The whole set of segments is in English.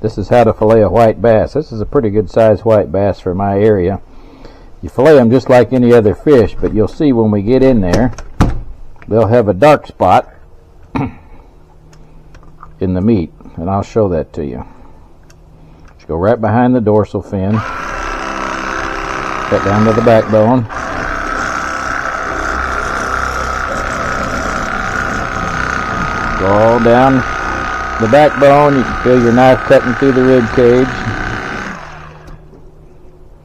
This is how to fillet a white bass. This is a pretty good sized white bass for my area. You fillet them just like any other fish, but you'll see when we get in there, they'll have a dark spot in the meat, and I'll show that to you. Just go right behind the dorsal fin, cut down to the backbone. Go all down the backbone. You can feel your knife cutting through the rib cage.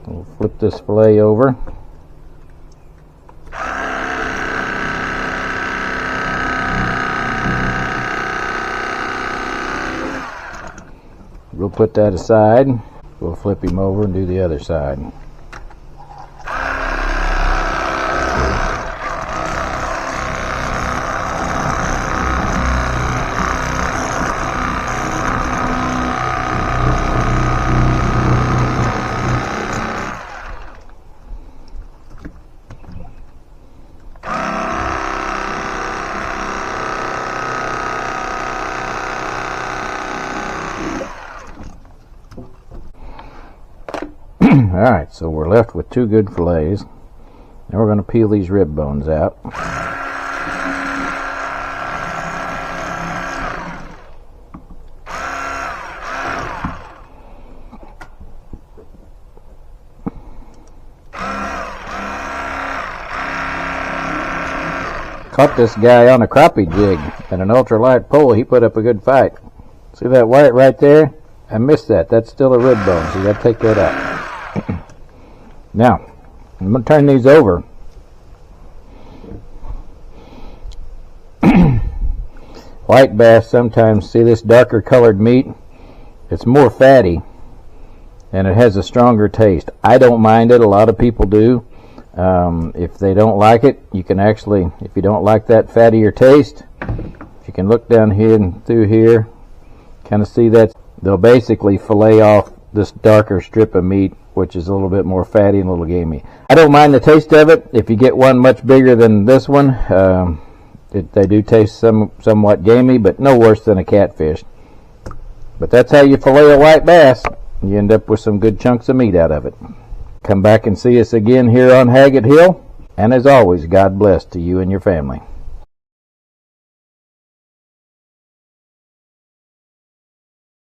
We'll flip this fillet over. We'll put that aside. We'll flip him over and do the other side. Alright, so we're left with two good fillets. Now we're going to peel these rib bones out. Caught this guy on a crappie jig and an ultralight pole. He put up a good fight. See that white right there? I missed that. That's still a rib bone, so you got to take that out. Now, I'm going to turn these over. White bass sometimes, see this darker colored meat? It's more fatty and it has a stronger taste. I don't mind it. A lot of people do. If they don't like it, you can actually, if you don't like that fattier taste, you can look down here and through here, kind of see that. They'll basically fillet off this darker strip of meat, which is a little bit more fatty and a little gamey. I don't mind the taste of it. If you get one much bigger than this one, they do taste somewhat gamey, but no worse than a catfish. But that's how you fillet a white bass. You end up with some good chunks of meat out of it. Come back and see us again here on Haggett Hill. And as always, God bless to you and your family.